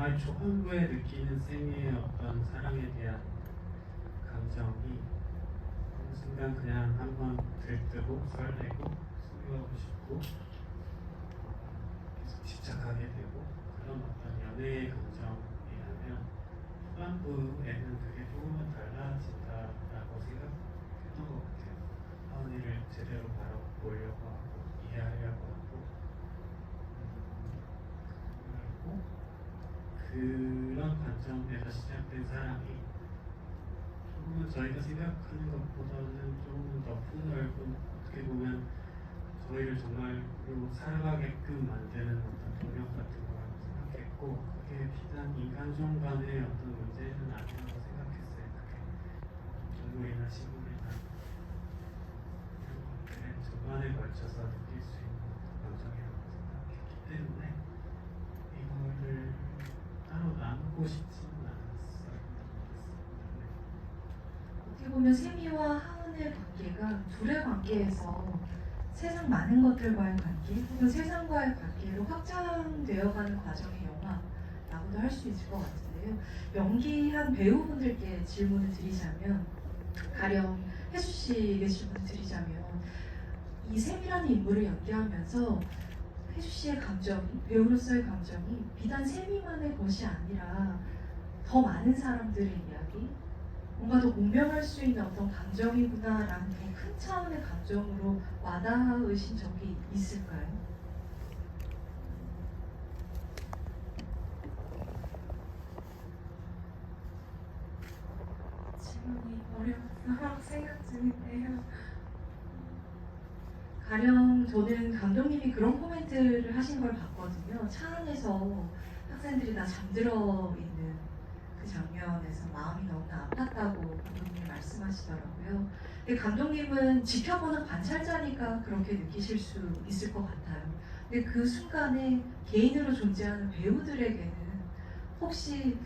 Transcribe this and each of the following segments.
영화의 초반부에 느끼는 쌤의 어떤 사랑에 대한 감정이 어느 순간 그냥 한번 들뜨고 설레고 소유하고 싶고 계속 집착하게 되고 그런 어떤 연애의 감정이라면 후반부에는 그게 조금은 달라진다라고 생각했던 것 같아요. 하은이를 제대로 바라보려고 하고 이해하려고 하고 그리고 그런 관점에서 시작된 사랑이 조금은 저희가 생각하는 것보다는 조금 더 폭넓은, 어떻게 보면 저희를 정말로 살아가게끔 만드는 어떤 동력 같은 거라고 생각했고, 그게 비단 인간종 간의 어떤 문제는 아니라고 생각했어요. 그게 동물이나 식물이나 이런 것들의 전반에 걸쳐서 느낄 수 있는 감정이라고 생각했기 때문에 이거를 따로 나누고 싶지는 않았어요. 어떻게 보면 세미와 하은의 관계가 둘의 관계에서 세상 많은 것들과의 관계 혹은 세상과의 관계로 확장되어가는 과정의 영화라고도 할 수 있을 것 같은데요. 연기한 배우분들께 질문을 드리자면, 가령 혜수 씨에게 질문을 드리자면, 이 세미라는 인물을 연기하면서 혜수 씨의 감정이, 배우로서의 감정이 비단 세미만의 것이 아니라 더 많은 사람들의 이야기, 뭔가 더 공명할 수 있는 어떤 감정이구나라는 더 큰 차원의 감정으로 와닿으신 적이 있을까요? 질문이 어려워서 생각 중인데요. 가령 저는 감독님이 그런 코멘트를 하신 걸 봤거든요. 차 안에서 학생들이 다 잠들어 있는 그 장면에서 마음이 너무나 아팠다고 감독님이 말씀하시더라고요. 근데 감독님은 지켜보는 관찰자니까 그렇게 느끼실 수 있을 것 같아요. 근데 그 순간에 개인으로 존재하는 배우들에게는 혹시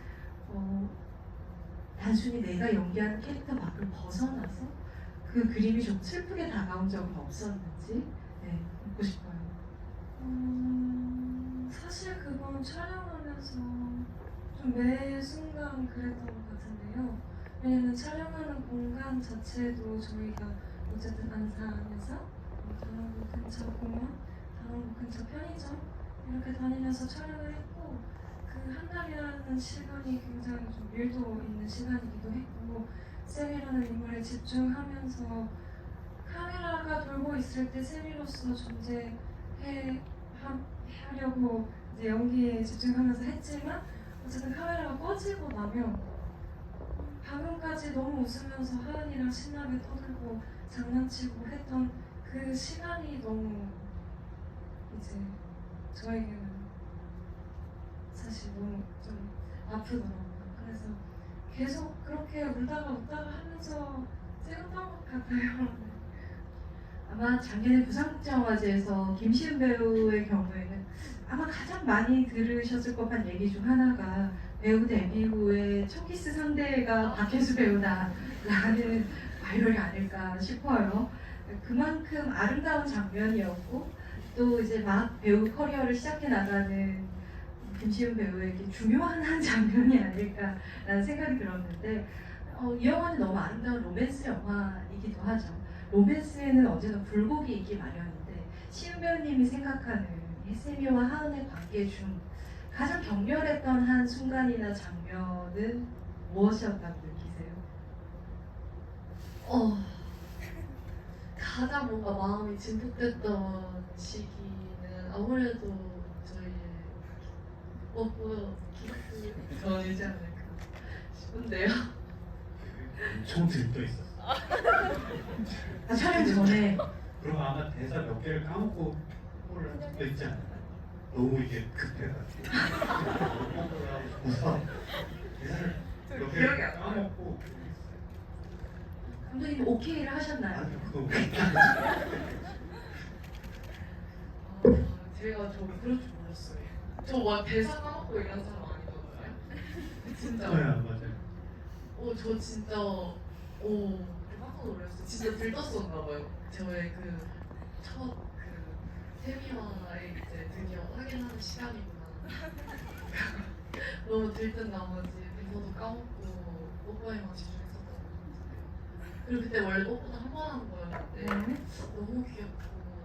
단순히 내가 연기하는 캐릭터 밖을 벗어나서 그 그림이 좀 슬프게 다가온 적은 없었는지 묻고 싶어요. 사실 그건 촬영하면서 좀 매 순간 그랬던 것 같은데요. 왜냐면 촬영하는 공간 자체도 저희가 어쨌든 안산에서 단원고 근처 공원, 단원고 근처 편의점 이렇게 다니면서 촬영을 했고, 그 한 달이라는 시간이 굉장히 좀 밀도 있는 시간이기도 했고, 쌤이라는 인물에 집중하면서 카메라가 돌고 있을 때 쌤이로서 하려고 이제 연기에 집중하면서 했지만, 어쨌든 카메라가 꺼지고 나면 방금까지 너무 웃으면서 하은이랑 신나게 떠들고 장난치고 했던 그 시간이 너무 이제 저에게는 사실 너무 좀 아프더라고요. 그래서 계속 그렇게 울다가 웃다가 하면서 찍었던 것 같아요. 아마 작년에 부산국제영화제에서 김시은 배우의 경우에는 아마 가장 많이 들으셨을 법한 얘기 중 하나가 배우 데뷔 후에 첫 키스 상대가 박혜수 배우다라는 바이럴이 아닐까 싶어요. 그만큼 아름다운 장면이었고, 또 이제 막 배우 커리어를 시작해 나가는 김시은 배우에게 중요한 한 장면이 아닐까라는 생각이 들었는데, 이 영화는 너무 아름다운 로맨스 영화이기도 하죠. 로맨스에는 언제나 굴곡이 있기 마련인데, 시은 배우님이 생각하는 세미와 하은의 관계 중 가장 격렬했던 한 순간이나 장면은 무엇이었다고 느끼세요? 가장 뭔가 마음이 진폭됐던 시기는 아무래도 저희의 뽀뽀 키스 전이지 않을까 싶은데요. 엄청 들떠 있었어. 촬영 전에 그럼 아마 대사 몇 개를 까먹고 뽀뽀를 한 적도 있지 않나요? 너무 이게 급해가지고 뽀뽀를 하고 싶어서 대사를 몇 개를 까먹고 감독님 오케이를 하셨나요? 아니 그거 제가 저 그럴 줄 몰랐어요. 저 막 대사 까먹고 이런 사람 아니거든요. 진짜. 네, 맞아요. 저 진짜 깜짝 놀랐어요. 진짜 들떴었나 봐요. 저의 세미와의 이제 드디어 확인하는 시간이구나. 너무 들뜬 나머지 대사도 까먹고 뽀뽀에만 집중했었던 것 같아요. 그리고 그때 원래 뽀뽀도 한 번 한 거였는데 너무 귀엽고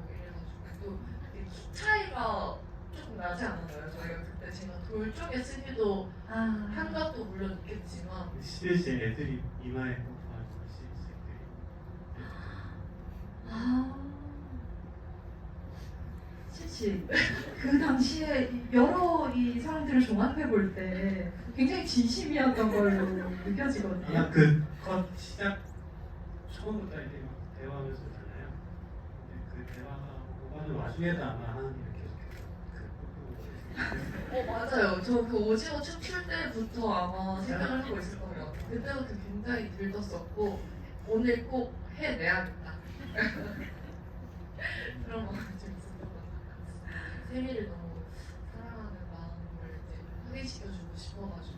이래가지고 또 이게 키 차이가 조금 나지 않았나요? 저희가 그때 제가 돌 쪽에 쓰기도 아, 한 것도 물론 있겠지만 실제 애들이 이마에 뽀뽀하는 실제들이 아, 실시. 그 당시에 여러 이 상황들을 종합해 볼 때 굉장히 진심이었던 걸로 느껴지거든요. 아마 그컷 시작 처음부터 이렇게 막 대화하면서 잖아요. 근데 그 대화가 오가는 와중에도 아마 하은이 이렇게 계속해서 그 뽀뽀를 맞아요. 저 그 오징어 춤출 때부터 아마 생각을 하고 있었던 것 같아요. 그때부터 굉장히 들떴었고 오늘 꼭 해내야겠다. 그런 마음이 좀 있었던 것 같아요. 세미를 너무 사랑하는 마음을 이제 확인시켜주고 싶어가지고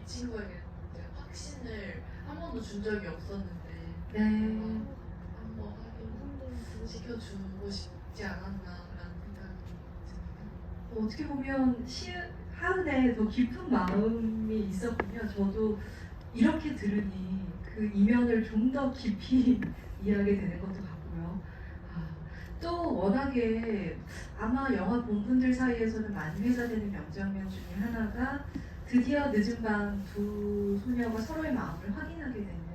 이 친구에게 이제 확신을 한 번도 준 적이 없었는데 네. 한번 확인시켜주고 싶지 않았나라는 생각이 듭니다. 어떻게 보면 하은에 더 깊은 마음이 있었군요. 저도 이렇게 들으니 그 이면을 좀 더 깊이 이해하게 되는 것도 같고요. 아, 또 워낙에 아마 영화 본 분들 사이에서는 많이 회자되는 명장면 중에 하나가 드디어 늦은 밤 두 소녀가 서로의 마음을 확인하게 되는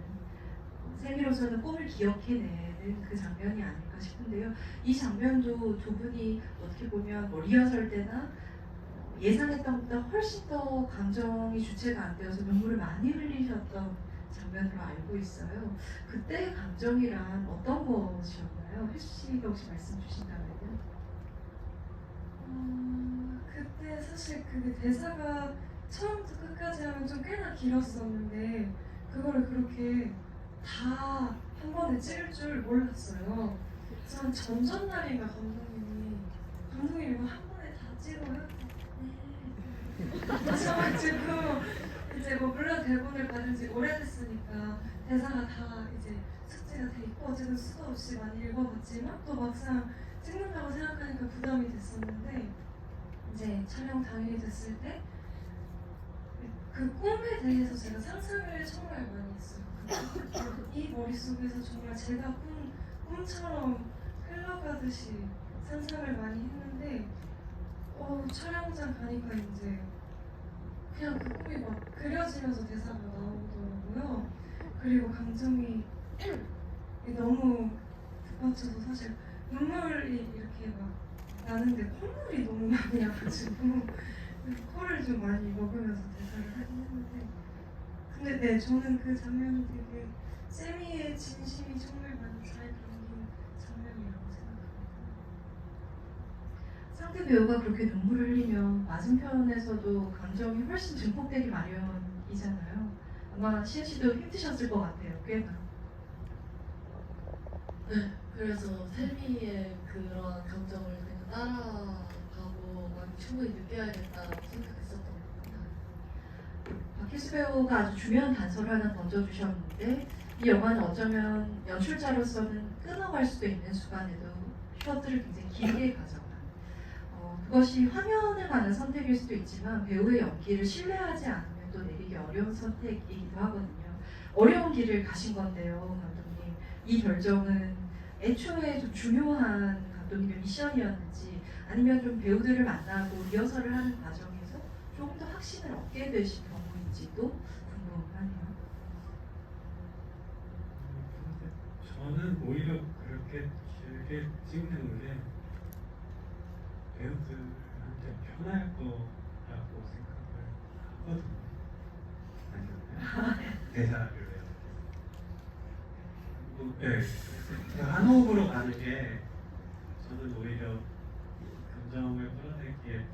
세미로서는 꿈을 기억해내는 그 장면이 아닐까 싶은데요. 이 장면도 두 분이 어떻게 보면 뭐 리허설 때나 예상했던 것보다 훨씬 더 감정이 주체가 안 되어서 눈물을 많이 흘리셨던 장면으로 알고 있어요. 그때의 감정이란 어떤 것이었나요? 혜수 씨가 혹시 말씀 주신다면요? 그때 사실 그게 대사가 처음부터 끝까지 하면 좀 꽤나 길었었는데 그거를 그렇게 다 한 번에 찍을 줄 몰랐어요. 전 전전날인가 감독님이 이거 한 번에 다 찍어요? 하셔가지고 이제 뭐 물론 대본을 받은 지 오래됐으니까 대사가 다 이제 숙지가 돼 있고 어쨌든 수도 없이 많이 읽어봤지만 또 막상 찍는다고 생각하니까 부담이 됐었는데 이제 촬영 당일이 됐을 때 그 꿈에 대해서 제가 상상을 정말 많이 했어요. 이 머릿속에서 정말 제가 꿈처럼 흘러가듯이 상상을 많이 했는데 촬영장 가니까 이제 그냥 그 꿈이 막 그려지면서 대사가 나오더라고요. 그리고 감정이 너무 북받쳐서 사실 눈물이 이렇게 막 나는데 콧물이 너무 많이 나가지고 코를 좀 많이 먹으면서 대사를 하긴 했는데 근데 네 저는 그 장면이 되게 세미의 진심이 정말 많이 잘 담긴 장면이라고 생각합니다. 상대 배우가 그렇게 눈물을 흘리면 맞은편에서도 감정이 훨씬 증폭되기 마련이잖아요. 아마 시은 씨도 힘드셨을 것 같아요. 꽤나. 네, 그래서 세미의 그런 감정을 그냥 따라가고 충분히 느껴야겠다라고 생각했었던 것 같아요. 박혜수 배우가 아주 중요한 단서를 하나 던져주셨는데 이 영화는 어쩌면 연출자로서는 끊어갈 수도 있는 수간에도 셔츠를 굉장히 길게 가져간 그것이 화면에 관한 선택일 수도 있지만 배우의 연기를 신뢰하지 않으면 또 내리기 어려운 선택이기도 하거든요. 어려운 길을 가신 건데요, 감독님. 이 결정은 애초에 좀 중요한 감독님의 미션이었는지 아니면 좀 배우들을 만나고 리허설을 하는 과정에서 조금 더 확신을 얻게 되신 경우인지도 궁금하네요. 저는 오히려 그렇게 길게 찍는 게 배우들한테 편할 거라고 생각을 하거든요. 아니요. 대사를 외우고. 네. 한 호흡으로 가는 게 저는 오히려 감정을 끌어내기에 더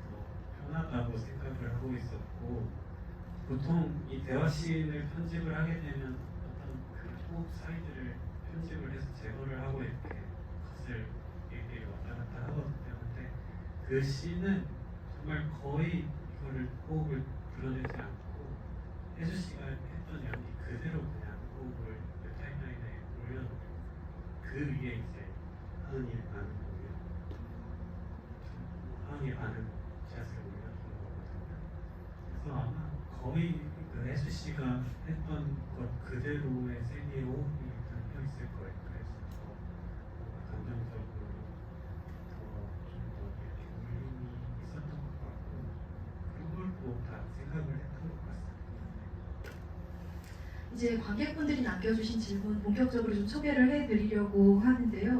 편하다고 생각을 하고 있었고 보통 이 대화씬을 편집을 하게 되면 어떤 그 호흡 사이즈를 편집을 해서 제거를 하고 이렇게 컷을 이렇게 왔다 갔다 하거든요. 근데 그 씬은 정말 거의 이거를 호흡을 드러내지 않고 혜수 씨가 했던 연기 그대로 그냥 호흡을 그 타임라인에 올려놓고 그 위에 이제 하은이의 반응 하은이의 반응 샷을 올려준 거거든요. 그래서 아마 거의 그 혜수 씨가 했던 것 그대로의 세계에 호흡이 담겨 있을 거예요. 그래서 더 뭔가 감정적으로 더좀더 이렇게 울림이 있었던 것 같고 그런 걸 또 다 생각을 했던 것 같습니다. 이제 관객분들이 남겨주신 질문 본격적으로 좀 소개를 해드리려고 하는데요.